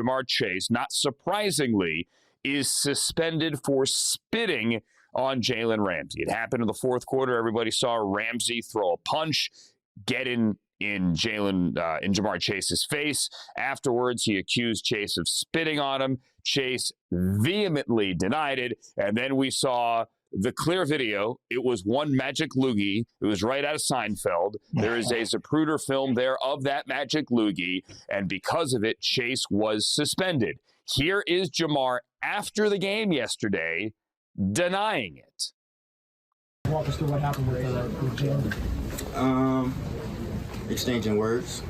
Jamar Chase, not surprisingly, is suspended for spitting on Jalen Ramsey. It happened in the fourth quarter. Everybody saw Ramsey throw a punch, get in Jamar Chase's face. Afterwards, he accused Chase of spitting on him. Chase vehemently denied it. And then we saw the clear video. It was one magic loogie. It was right out of Seinfeld. There is a Zapruder film there of that magic loogie. And because of it, Chase was suspended. Here is Jamar after the game yesterday denying it. Walk us through what happened with Jalen. Exchanging words.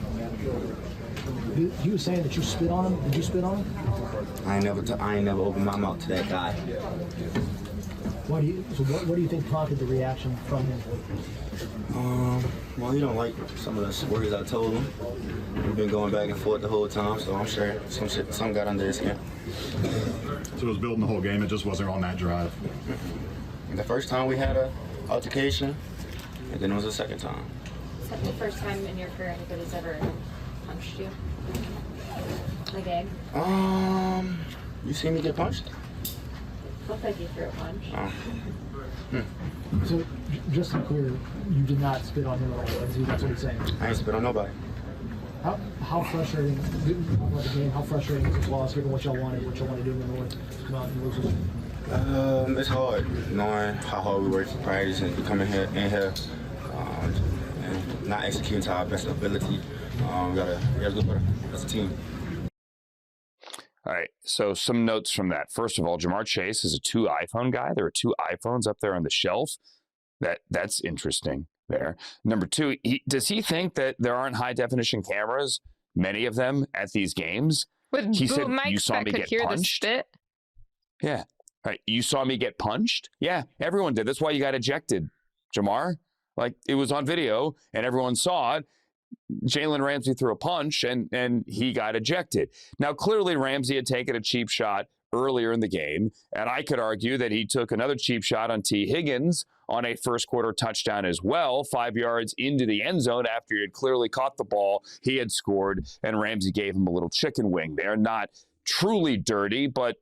He was saying that you spit on him. Did you spit on him? I ain't never opened my mouth to that guy. What do you think prompted the reaction from him? Well, he don't like some of the words I told him. We've been going back and forth the whole time, so I'm sure some got under his skin. So it was building the whole game. It just wasn't on that drive. The first time we had a altercation, and then it was the second time. Is that the first time in your career anybody's ever punched you? Like egg? You seen me get punched? Looked like you threw a punch. So, just to be clear, you did not spit on him at all. That's what he's saying. I ain't spit on nobody. How frustrating? About the game, how frustrating is this loss given what y'all wanted to do in the North? Come out and lose this? It's hard knowing how hard we work to practice and coming in here and not executing to our best ability. We gotta do better as a team. All right, so some notes from that. First of all, Jamar Chase is a 2 iPhone guy. There are 2 iPhones up there on the shelf. That's interesting there. Number 2, does he think that there aren't high-definition cameras, many of them, at these games? With He said, mics you saw that me could get hear punched? the spit? Yeah. All right, you saw me get punched? Yeah, everyone did. That's why you got ejected, Jamar. Like, it was on video, and everyone saw it. Jalen Ramsey threw a punch, and he got ejected. Now, clearly, Ramsey had taken a cheap shot earlier in the game, and I could argue that he took another cheap shot on T. Higgins on a first-quarter touchdown as well, 5 yards into the end zone after he had clearly caught the ball. He had scored, and Ramsey gave him a little chicken wing there. Not truly dirty, but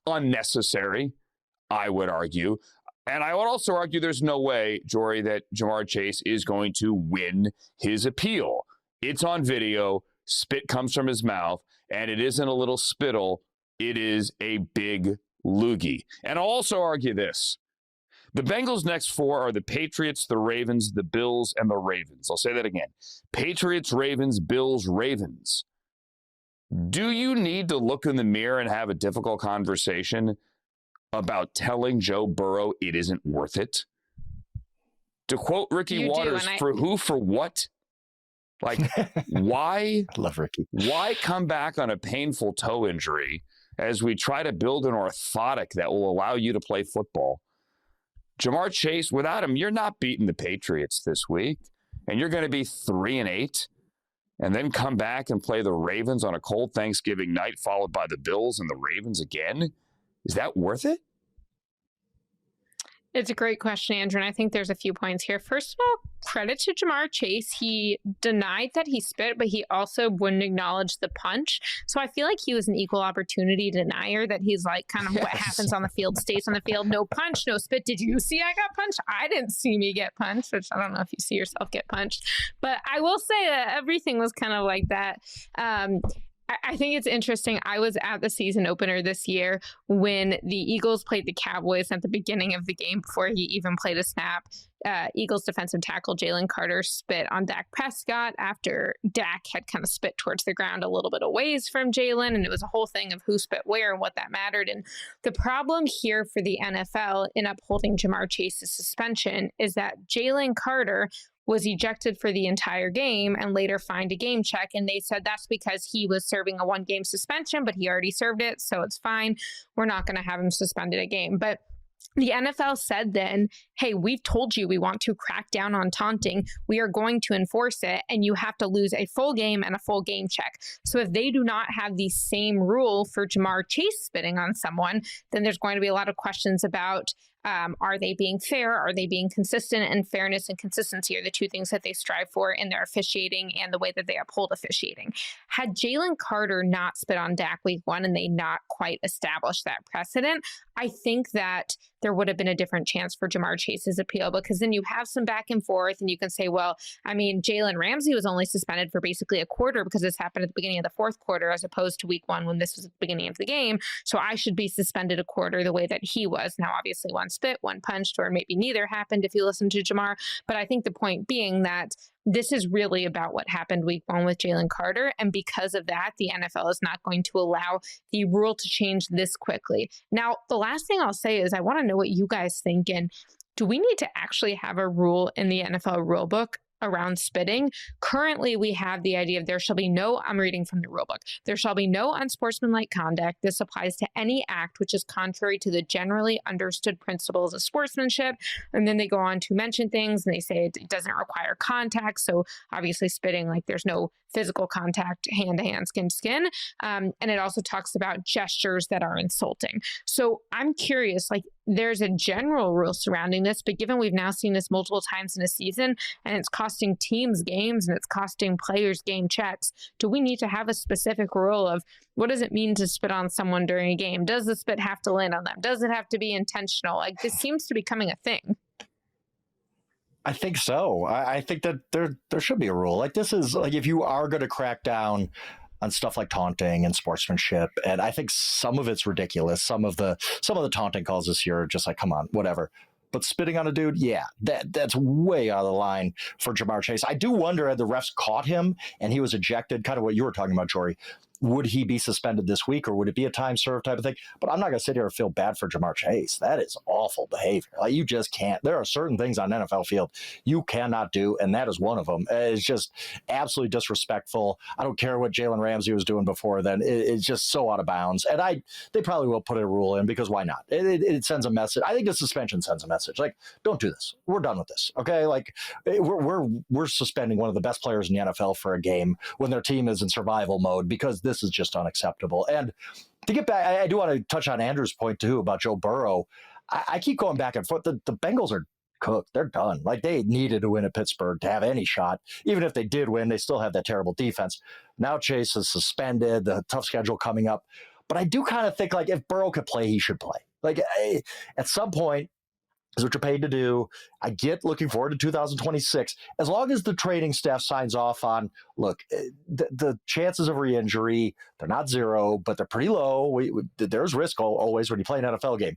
unnecessary, I would argue. And I would also argue there's no way, Jori, that Jamar Chase is going to win his appeal. It's on video. Spit comes from his mouth, and it isn't a little spittle. It is a big loogie. And I'll also argue this. The Bengals' next 4 are the Patriots, the Ravens, the Bills, and the Ravens. I'll say that again. Patriots, Ravens, Bills, Ravens. Do you need to look in the mirror and have a difficult conversation about telling Joe Burrow it isn't worth it? To quote Ricky Waters, for who, for what? Like, why? I love Ricky. Why come back on a painful toe injury as we try to build an orthotic that will allow you to play football? Jamar Chase, without him, you're not beating the Patriots this week, and you're going to be 3-8, and then come back and play the Ravens on a cold Thanksgiving night, followed by the Bills and the Ravens again. Is that worth it? It's a great question, Andrew, and I think there's a few points here. First of all, credit to Jamar Chase. He denied that he spit, but he also wouldn't acknowledge the punch. So I feel like he was an equal opportunity denier, that he's like kind of what happens on the field stays on the field. No punch, no spit. Did you see I got punched? I didn't see me get punched, which I don't know if you see yourself get punched. But I will say that everything was kind of like that. I think it's interesting. I was at the season opener this year when the Eagles played the Cowboys at the beginning of the game before he even played a snap. Eagles defensive tackle Jalen Carter spit on Dak Prescott after Dak had kind of spit towards the ground a little bit away from Jalen, and it was a whole thing of who spit where and what that mattered. And the problem here for the NFL in upholding Jamar Chase's suspension is that Jalen Carter was ejected for the entire game and later fined a game check. And they said that's because he was serving a 1-game suspension, but he already served it, so it's fine. We're not going to have him suspended a game. But the NFL said then, hey, we've told you we want to crack down on taunting. We are going to enforce it, and you have to lose a full game and a full game check. So if they do not have the same rule for Jamar Chase spitting on someone, then there's going to be a lot of questions about Are they being fair? Are they being consistent? And fairness and consistency are the two things that they strive for in their officiating and the way that they uphold officiating. Had Jalen Carter not spit on Dak week 1 and they not quite established that precedent, I think that there would have been a different chance for Jamar Chase's appeal, because then you have some back and forth and you can say, well, I mean, Jalen Ramsey was only suspended for basically a quarter because this happened at the beginning of the fourth quarter as opposed to week 1 when this was at the beginning of the game. So I should be suspended a quarter the way that he was. Now, obviously, one spit, one punched, or maybe neither happened if you listen to Jamar. But I think the point being that this is really about what happened week 1 with Jalen Carter. And because of that, the NFL is not going to allow the rule to change this quickly. Now, the last thing I'll say is I want to know what you guys think. And do we need to actually have a rule in the NFL rulebook around spitting? Currently, we have the idea of there shall be no, I'm reading from the rulebook, there shall be no unsportsmanlike conduct. This applies to any act which is contrary to the generally understood principles of sportsmanship. And then they go on to mention things and they say it doesn't require contact. So obviously spitting, like there's no physical contact, hand to hand, skin to skin. And it also talks about gestures that are insulting. So I'm curious, like there's a general rule surrounding this, but given we've now seen this multiple times in a season and it's costing teams games and it's costing players game checks, do we need to have a specific rule of what does it mean to spit on someone during a game? Does the spit have to land on them? Does it have to be intentional? Like this seems to be becoming a thing. I think so. I think that there should be a rule. Like this is like if you are going to crack down on stuff like taunting and sportsmanship, and I think some of it's ridiculous. Some of the taunting calls this year are just like, come on, whatever. But spitting on a dude, yeah, that's way out of the line for Jamar Chase. I do wonder had the refs caught him and he was ejected, kind of what you were talking about, Jori. Would he be suspended this week or would it be a time served type of thing? But I'm not going to sit here and feel bad for Jamar Chase. That is awful behavior. Like you just can't. There are certain things on NFL field you cannot do, and that is one of them. It's just absolutely disrespectful. I don't care what Jalen Ramsey was doing before then. It's just so out of bounds. And they probably will put a rule in because why not? It sends a message. I think the suspension sends a message. Like, don't do this. We're done with this. Okay? Like we're suspending one of the best players in the NFL for a game when their team is in survival mode because this is just unacceptable. And to get back, I do want to touch on Andrew's point too about Joe Burrow. I keep going back and forth. The Bengals are cooked. They're done. Like they needed to win at Pittsburgh to have any shot. Even if they did win, they still have that terrible defense. Now Chase is suspended, the tough schedule coming up. But I do kind of think like if Burrow could play, he should play. Like at some point, is what you're paid to do. I get looking forward to 2026. As long as the training staff signs off on, look, the chances of re-injury, they're not zero, but they're pretty low. There's risk always when you play an NFL game.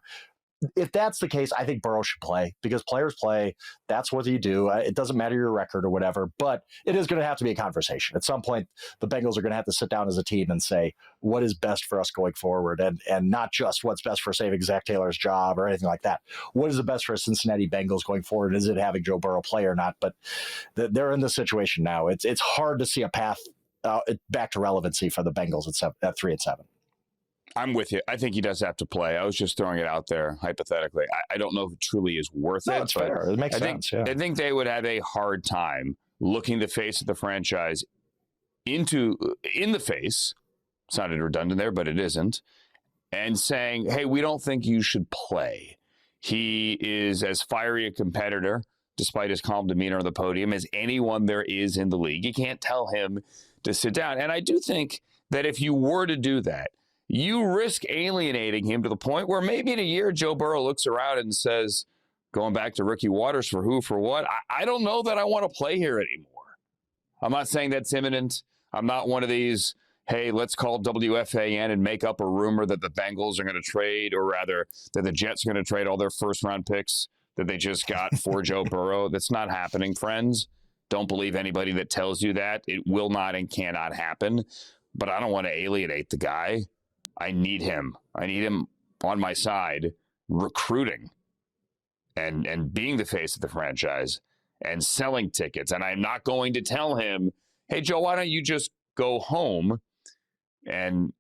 If that's the case, I think Burrow should play because players play. That's what you do. It doesn't matter your record or whatever, but it is going to have to be a conversation. At some point, the Bengals are going to have to sit down as a team and say, what is best for us going forward? And not just what's best for saving Zach Taylor's job or anything like that. What is the best for Cincinnati Bengals going forward? Is it having Joe Burrow play or not? But they're in this situation now. It's hard to see a path back to relevancy for the Bengals at 3-7. I'm with you. I think he does have to play. I was just throwing it out there hypothetically. I don't know if it truly is worth it. It's fair. It makes sense. Yeah. I think they would have a hard time looking the face of the franchise in the face. Sounded redundant there, but it isn't. And saying, hey, we don't think you should play. He is as fiery a competitor, despite his calm demeanor on the podium, as anyone there is in the league. You can't tell him to sit down. And I do think that if you were to do that, you risk alienating him to the point where maybe in a year, Joe Burrow looks around and says, going back to Ricky Waters for who, for what, I don't know that I want to play here anymore. I'm not saying that's imminent. I'm not one of these, hey, let's call WFAN and make up a rumor that the Bengals are going to trade, or rather that the Jets are going to trade all their first-round picks that they just got for Joe Burrow. That's not happening, friends. Don't believe anybody that tells you that. It will not and cannot happen. But I don't want to alienate the guy. I need him. I need him on my side, recruiting and being the face of the franchise and selling tickets. And I'm not going to tell him, hey, Joe, why don't you just go home and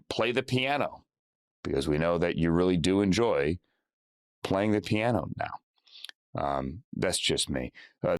play the piano? Because we know that you really do enjoy playing the piano now. That's just me.